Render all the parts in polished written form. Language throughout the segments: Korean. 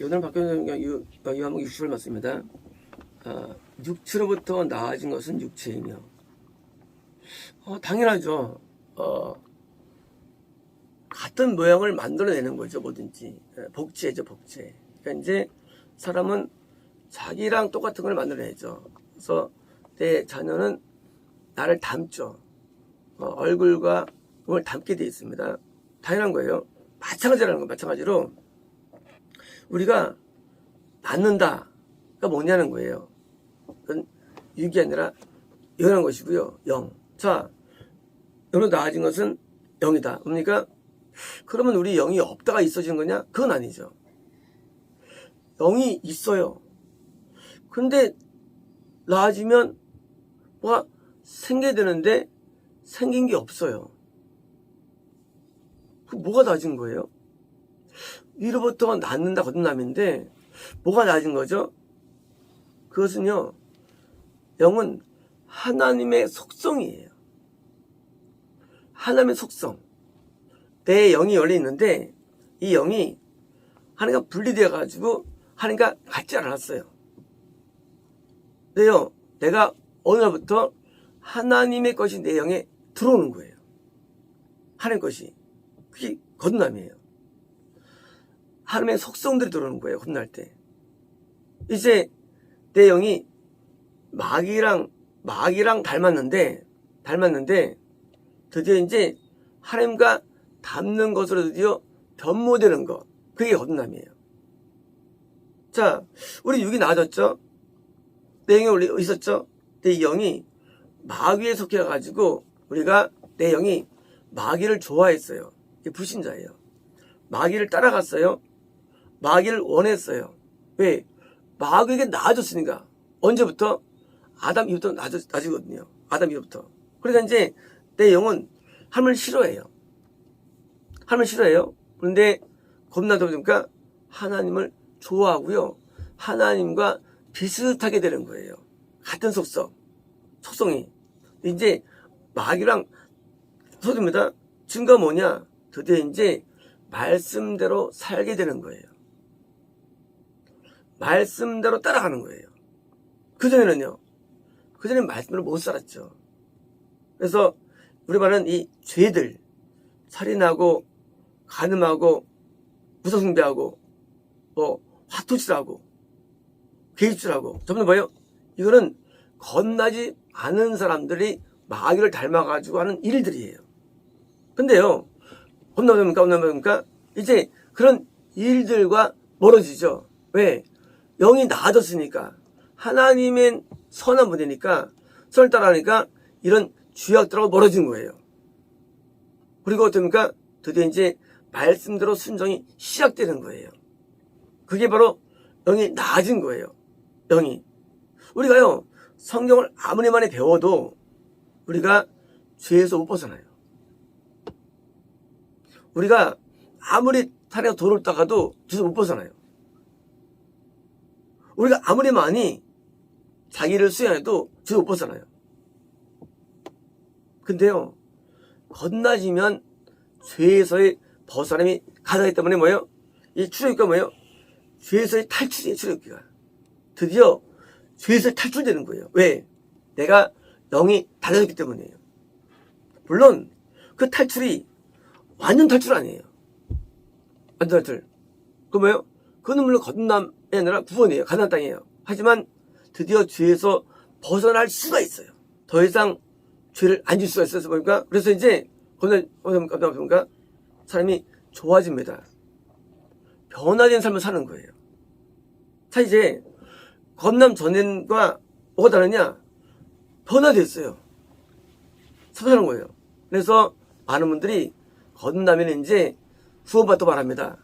오늘 박경영 요한복 60절 말씀입니다. 육체로부터 나아진 것은 육체이며, 당연하죠. 같은 모양을 만들어내는 거죠, 뭐든지. 복제죠, 복제. 그러니까 이제 사람은 자기랑 똑같은 걸 만들어내죠. 그래서 내 자녀는 나를 닮죠. 얼굴과 몸을 닮게 되어 있습니다. 당연한 거예요. 마찬가지라는 거, 마찬가지로 우리가 낳는다가 뭐냐는 거예요. 그건 육이 아니라 영이라는 것이고요. 영. 자, 영으로 나아진 것은 영이다. 뭡니까? 그러면 우리 영이 없다가 있어지는 거냐? 그건 아니죠. 영이 있어요. 근데 나아지면 뭐가 생겨야 되는데 생긴 게 없어요. 뭐가 나아진 거예요? 위로부터 낳는다 거듭남인데 뭐가 나아진 거죠? 그것은요, 영은 하나님의 속성이에요. 하나님의 속성. 내 영이 원래 있는데 이 영이 하나님과 분리되어 가지고 하나님과 같지 않았어요. 근데요, 내가 어느 날부터 하나님의 것이 내 영에 들어오는 거예요. 하나님 것이. 그게 거듭남이에요. 하나님의 속성들이 들어오는 거예요, 거듭날 때. 이제 내 영이 마귀랑 닮았는데 드디어 이제 하나님과 닮는 것으로 드디어 변모되는 것. 그게 거듭남이에요. 자, 우리 육이 나아졌죠? 내 영이 원래 있었죠? 내 영이 마귀에 속해가지고 내 영이 마귀를 좋아했어요. 이게 불신자예요. 마귀를 따라갔어요. 마귀를 원했어요. 왜? 마귀에게 나아졌으니까. 언제부터? 아담 이후부터 나아지거든요. 아담 이후부터. 그러니까 이제 내 영은 하나님을 싫어해요. 하나님을 싫어해요. 그런데 겁나다 보니까 하나님을 좋아하고요. 하나님과 비슷하게 되는 거예요. 같은 속성이. 이제 마귀랑 소입니다. 증거가 뭐냐? 드디어 이제 말씀대로 살게 되는 거예요. 말씀대로 따라가는 거예요. 그전에는요. 그전에는 말씀대로 못 살았죠. 그래서 우리 말은 이 죄들, 살인하고, 간음하고, 무서숭배하고, 화투질하고, 개입질하고, 전부 뭐예요? 이거는 겁나지 않은 사람들이 마귀를 닮아가지고 하는 일들이에요. 근데요, 겁나니까 이제 그런 일들과 멀어지죠. 왜? 영이 나아졌으니까. 하나님의 선한 분이니까, 선을 따라하니까 이런 죄악들하고 멀어진 거예요. 그리고 어떻습니까? 드디어 이제 말씀대로 순종이 시작되는 거예요. 그게 바로 영이 나아진 거예요. 영이. 우리가요, 성경을 아무리 많이 배워도 우리가 죄에서 못 벗어나요. 우리가 아무리 산에 돌을 닦아도 죄에서 못 벗어나요. 우리가 아무리 많이 자기를 수양해도 죄에서 못 벗어나요. 근데요, 건너지면 죄에서의 벗어남이 가능하기 때문에 뭐예요? 이 출애굽기가 뭐예요? 죄에서의 탈출이에요, 출애굽기가. 드디어 죄에서 탈출되는 거예요. 왜? 내가 영이 달라졌기 때문이에요. 물론 그 탈출이 완전 탈출 아니에요. 완전 탈출. 그 뭐예요? 그건 물론 거듭남이 아니라 구원이에요. 가나안 땅이에요. 하지만 드디어 죄에서 벗어날 수가 있어요. 더 이상 죄를 안 질 수가 있어서 보니까, 그래서 이제 거듭나니까 사람이 좋아집니다. 변화된 삶을 사는 거예요. 자, 이제 거듭남 전과 뭐가 다르냐? 변화됐어요. 사는 거예요. 그래서 많은 분들이 거듭나면 이제 구원받도 말합니다.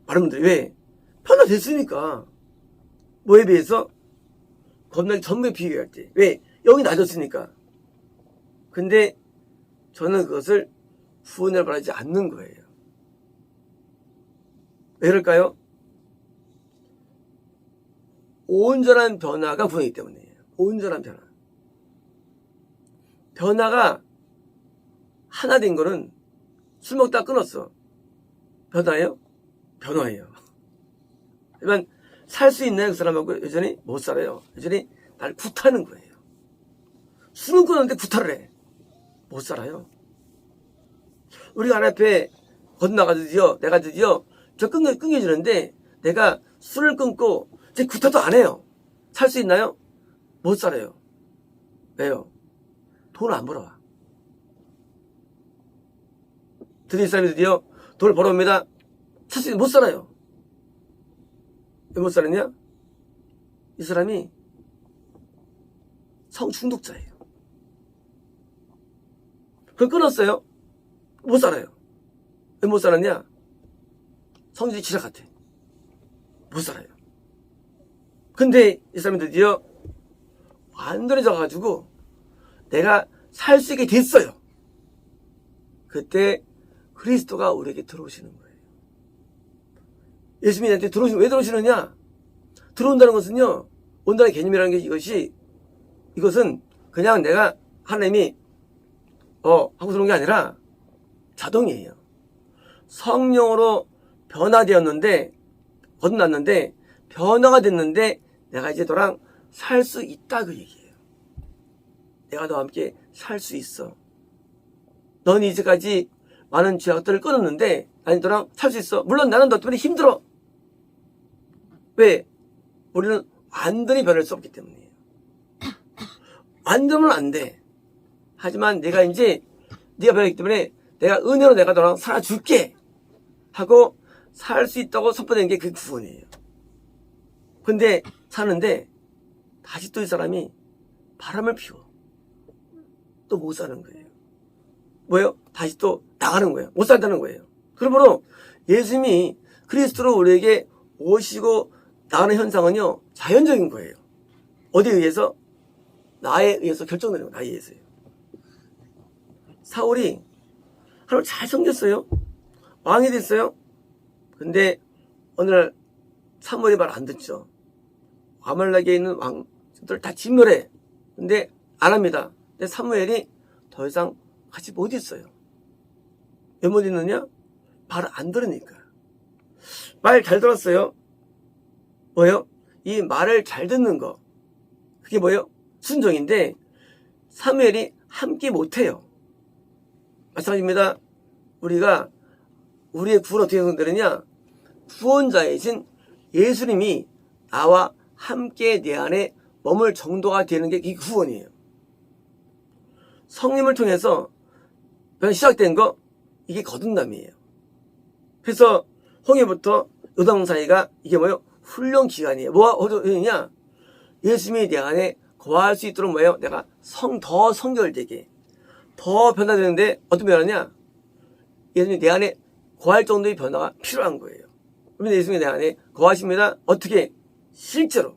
많은 분들이 왜? 변화됐으니까. 뭐에 비해서? 거듭나기 전부에 비교할 때. 왜? 영이 낮았으니까. 근데 저는 그것을 후원을 바라지 않는 거예요. 왜 그럴까요? 온전한 변화가 구원이기 때문이에요. 온전한 변화. 변화가 하나 된 거는 술 먹다가 끊었어. 변화예요? 변화예요. 하지만 살 수 있나요? 그 사람하고 여전히 못 살아요. 여전히 날 구타하는 거예요. 술은 끊었는데 구타를 해. 못 살아요. 우리가 하나님 앞에 건너가 내가 드디어 저 끊겨지는데 내가 술을 끊고 이제 구타도 안 해요. 살 수 있나요? 못 살아요. 왜요? 돈을 안 벌어와. 드디어 이 사람이 드디어 돈을 벌어옵니다. 살 수 있는 못 살아요. 왜 못 살았냐? 이 사람이 성중독자예요. 그걸 끊었어요. 못 살아요. 왜 못 살았냐? 성질이 지락 같아. 못 살아요. 근데 이 사람이 드디어 완전히 져가지고 내가 살 수 있게 됐어요. 그때 그리스도가 우리에게 들어오시는 거예요. 예수님이 나한테 왜 들어오시느냐? 들어온다는 것은요, 온다는 개념이라는 게 이것은 그냥 내가 하나님이 하고 들어온 게 아니라 자동이에요. 성령으로 변화되었는데, 거듭났는데, 변화가 됐는데, 내가 이제 너랑 살 수 있다 그 얘기예요. 내가 너와 함께 살 수 있어. 넌 이제까지 많은 죄악들을 끊었는데, 아니 너랑 살 수 있어. 물론 나는 너 때문에 힘들어. 왜? 우리는 완전히 변할 수 없기 때문이에요. 완전은 안 돼. 하지만 네가 변하기 때문에 내가 은혜로 내가 너랑 살아줄게 하고 살 수 있다고 선포되는 게 그 구원이에요. 근데 사는데 다시 또 이 사람이 바람을 피워. 또 못 사는 거예요. 뭐예요? 다시 또 나가는 거예요. 못 산다는 거예요. 그러므로 예수님이 그리스도로 우리에게 오시고 나가는 현상은요, 자연적인 거예요. 어디에 의해서? 나에 의해서 결정되는 거예요. 나에 의해서요. 사울이 하나님 잘 섬겼어요. 왕이 됐어요. 근데 어느 날 사무엘이 말 안 듣죠. 아말렉에 있는 왕들 다 진멸해. 근데 안 합니다. 근데 사무엘이 더 이상 같이 못 있어요. 왜 못 있느냐? 말을 안 들으니까. 말 잘 들었어요. 뭐예요? 이 말을 잘 듣는 거. 그게 뭐예요? 순종인데 사무엘이 함께 못해요. 마찬가지입니다. 우리가 우리의 구원 어떻게 성되느냐? 구원자이신 예수님이 나와 함께 내 안에 머물 정도가 되는 게 이 구원이에요. 성령을 통해서 시작된 거, 이게 거듭남이에요. 그래서 홍해부터 요단 사이가 이게 뭐예요? 훈련 기간이에요. 뭐가 훈련이냐? 예수님이 내 안에 거할 수 있도록 뭐예요? 내가 더 성결되게, 더 변화되는데 어떤 변화냐? 예수님이 내 안에 거할 정도의 변화가 필요한 거예요. 그런데 예수님이 내 안에 거하십니다. 어떻게? 실제로.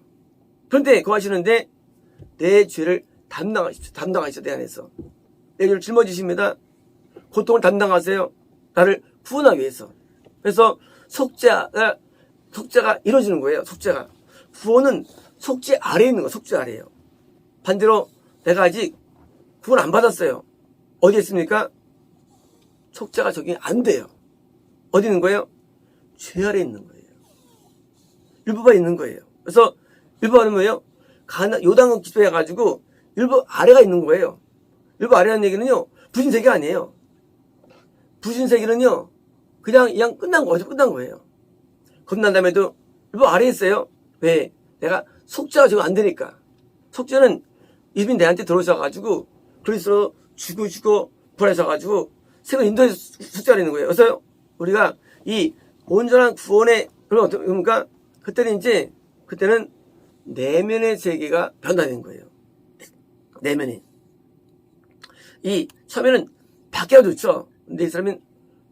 그런데 거하시는데 내 죄를 담당하시죠. 내 안에서. 내 죄를 짊어지십니다. 고통을 담당하세요. 나를 구원하기 위해서. 그래서 속죄가 이루어지는 거예요. 속죄가. 구원은 속죄 아래에 있는 거예요. 속죄 아래에요. 반대로 내가 아직 구원 안 받았어요. 어디 있습니까? 속죄가 적용이 안 돼요. 어디 있는 거예요? 죄 아래에 있는 거예요. 율법에 있는 거예요. 그래서 율법은 뭐예요? 요단강 기초해가지고 율법 아래가 있는 거예요. 율법 아래라는 얘기는요, 부신세계 아니에요. 부신세계는요, 그냥 끝난 거예요. 끝난 다음에도 율법 아래에 있어요. 왜? 내가 속죄가 지금 안 되니까. 속죄는 이미 내한테 들어오셔가지고 그리스도로 죽고 부활하셔가지고 새로 인도에 속죄가 있는 거예요. 그래서 우리가 이 온전한 구원의 그러니까 그때는 내면의 세계가 변화된 거예요. 내면이. 처음에는 밖에가 좋죠. 근데 이 사람은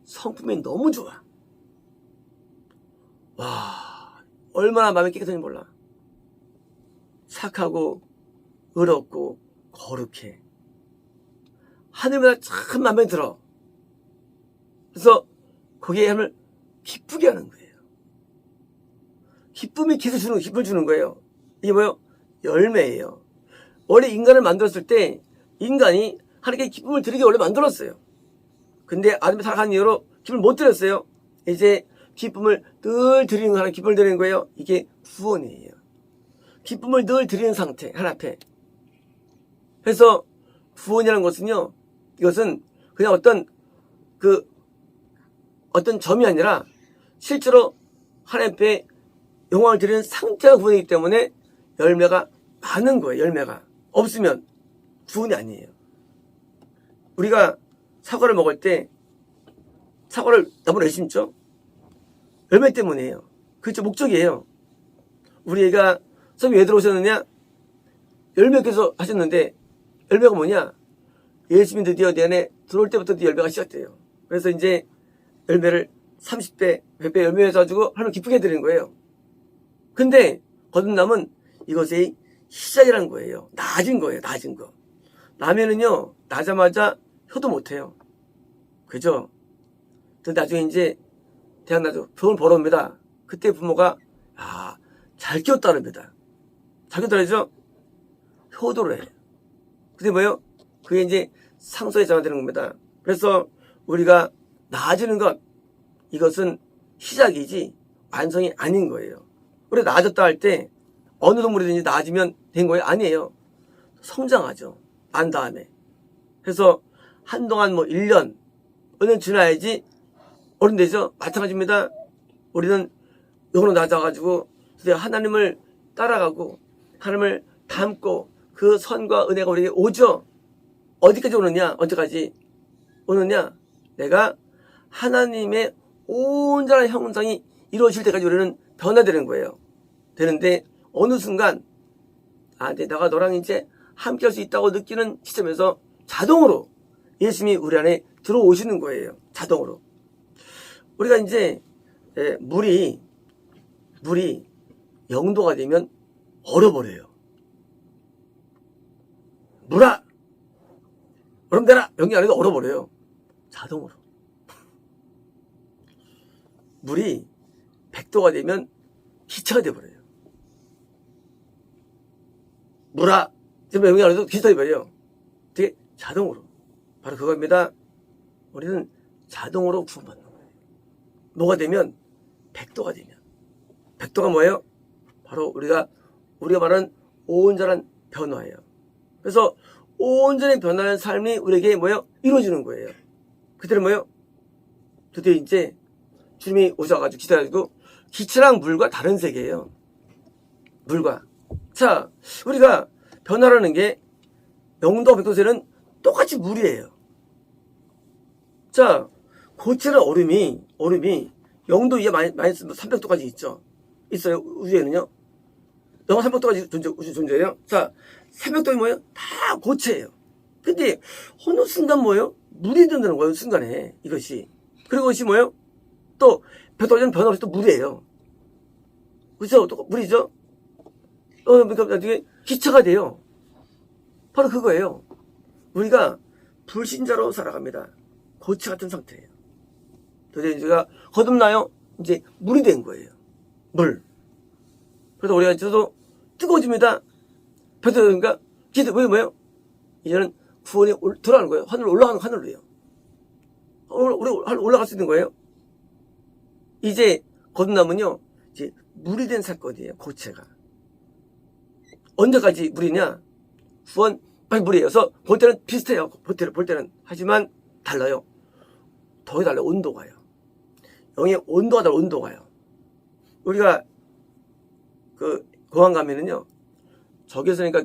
성품이 너무 좋아. 와, 얼마나 마음이 깨끗한지 몰라. 착하고, 의롭고, 거룩해. 하늘보다 참 마음에 들어. 그래서 거기에 하나님을 기쁘게 하는 거예요. 기쁨을 주는 거예요. 이게 뭐예요? 열매예요. 원래 인간을 만들었을 때 인간이 하나님께 기쁨을 드리게 원래 만들었어요. 근데 아담이 타락한 이후로 기쁨을 못 드렸어요. 이제 기쁨을 늘 드리는 거, 하나 기쁨을 드리는 거예요. 이게 구원이에요. 기쁨을 늘 드리는 상태, 하나 앞에. 그래서 구원이라는 것은요, 이것은 그냥 어떤 점이 아니라 실제로 하나님 앞에 영광을 드리는 상태가 구원이기 때문에 열매가 많은 거예요. 열매가 없으면 구원이 아니에요. 우리가 사과를 먹을 때 사과를 너무 왜 심죠? 열매 때문이에요. 그렇죠. 목적이에요. 우리 애가 선생님 왜 들어오셨느냐? 열매께서 하셨는데 열매가 뭐냐? 예수님이 드디어 내 안에 들어올 때부터 열매가 시작돼요. 그래서 이제 열매를 30배, 100배 열매해서 가지고 하나님 기쁘게 드리는 거예요. 근데 거듭남은 이것의 시작이라는 거예요. 낮은 거예요. 낮은 거. 라면은요, 나자마자 효도 못해요. 그죠? 근데 나중에 이제 대학 나중에 돈을 벌어옵니다. 그때 부모가 잘 키웠다 그럽니다. 잘 키웠다 그러죠? 효도를 해요. 그게 뭐예요? 그게 이제 상소에 전환되는 겁니다. 그래서 우리가 나아지는 것, 이것은 시작이지 완성이 아닌 거예요. 우리 나아졌다 할 때 어느 동물이든지 나아지면 된 거예요? 아니에요. 성장하죠. 난 다음에. 그래서 한동안 1년, 5년 지나야지 어른 되죠? 마찬가지입니다. 우리는 영으로 낮아가지고 하나님을 따라가고 하나님을 닮고 그 선과 은혜가 우리에게 오죠. 어디까지 오느냐? 언제까지 오느냐? 내가 하나님의 온전한 형상이 이루어질 때까지 우리는 변화되는 거예요. 되는데 어느 순간 내가 너랑 이제 함께 할 수 있다고 느끼는 시점에서 자동으로 예수님이 우리 안에 들어오시는 거예요. 자동으로. 우리가 이제 물이 영도가 되면 얼어버려요. 물아! 얼음 되라! 영이 안에도 얼어버려요. 자동으로. 물이 100도가 되면 기차가 돼버려요. 물아! 지금 영이 안에도 기차가 돼버려요. 되게 자동으로. 바로 그겁니다. 우리는 자동으로 구원받는 거예요. 뭐가 되면? 100도가 되면. 100도가 뭐예요? 바로 우리가 말하는 온전한 변화예요. 그래서 온전히 변화하는 삶이 우리에게 뭐예요? 이루어지는 거예요. 그때는 뭐예요? 드디어 이제 주님이 오셔가지고 기다려가지고 기차랑 물과 다른 세계예요. 물과. 자, 우리가 변화라는 게 영도와 백도세는 똑같이 물이에요. 자, 고체는 얼음이 영도 이하 마이너스 300도까지 있죠. 있어요. 우주에는요. 영하 300도까지 우주 존재해요. 자, 300도이 뭐예요? 다 고체예요. 근데 어느 순간 뭐예요? 물이 된다는 거예요. 순간에 이것이. 그리고 그것이 뭐예요? 또 100도까지는 변화없이 또 물이에요. 그렇죠? 또 물이죠? 그러니까 나중에 기차가 돼요. 바로 그거예요. 우리가 불신자로 살아갑니다. 고체 같은 상태예요. 도대체 우리가 거듭나요? 이제 물이 된 거예요. 물. 그래서 우리가 저도 뜨거워집니다. 뱉어지니까 기도 뭐예요? 이제는 구원이 들어가는 거예요. 하늘로 올라가는 하늘로요. 우리 올라갈 수 있는 거예요. 이제 거듭남은요, 이제 물이 된 사건이에요. 고체가. 언제까지 물이냐? 구원 빨리 물이에요. 그래서 볼 때는 비슷해요. 볼 때는 하지만 달라요. 더 달라요. 온도가요. 영의 온도가 달라요. 온도가요. 우리가 공항 가면은요, 저기서니까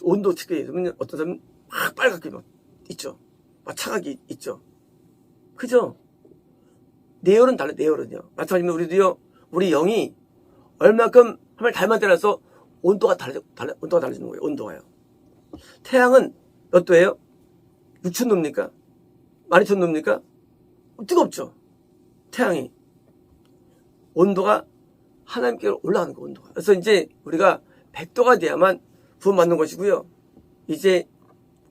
온도 측정이 있으면 어떤 사람은 막 빨갛게 막 있죠. 막 차갑게 있죠. 그죠? 내열은 달라요. 내열은요. 마찬가지로 우리도요, 우리 영이 얼마큼 하나님을 닮은 때라서 온도가 온도가 달라지는 거예요. 온도가요. 태양은 몇 도예요? 6,000도입니까? 12,000도입니까? 뜨겁죠. 태양이. 온도가 하나님께 올라가는 거, 온도가. 그래서 이제 우리가 100도가 돼야만 구원받는 것이고요. 이제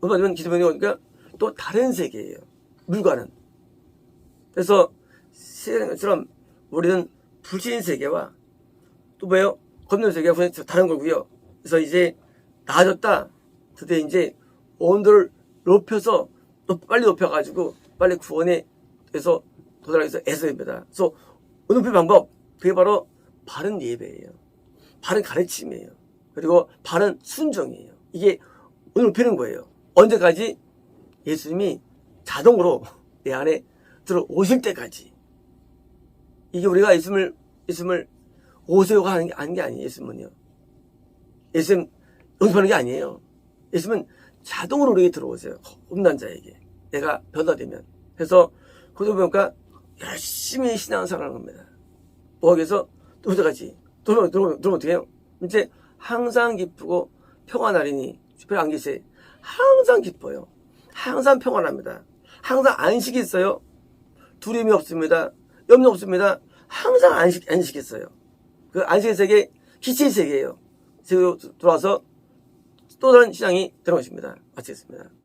구원받으면 기도변이 오니까 또 다른 세계예요. 물과는. 그래서 세계라는 것처럼 우리는 불신 세계와 또 뭐예요? 겁는 세계가 다른 거고요. 그래서 이제 나아졌다. 드디어 이제 온도를 높여서 또 빨리 높여가지고 빨리 구원에 해서 도달하기 위해서 애써야 됩니다. 그래서 은높이 방법, 그게 바로 바른 예배예요. 바른 가르침이에요. 그리고 바른 순종이에요. 이게 은높이는 거예요. 언제까지? 예수님이 자동으로 내 안에 들어오실 때까지. 이게 우리가 예수님을 오세요가 하는 게 아니에요. 예수님은요. 예수님 연습하는 게 아니에요. 예수님은 자동으로 우리에게 들어오세요. 없는 자에게. 내가 변화되면. 그래서 거기서 보니까 열심히 신앙생활을 하는 겁니다. 뭐 하기 위해서 또 어디까지 들어오면 어떻게 해요? 이제 항상 기쁘고 평안하리니 주변에 안 계세요. 항상 기뻐요. 항상 평안합니다. 항상 안식이 있어요. 두려움이 없습니다. 염려 없습니다. 항상 안식이 있어요. 그 안식의 세계, 기체의 세계예요. 들어와서 또 다른 신앙이 되는 것입니다. 마치겠습니다.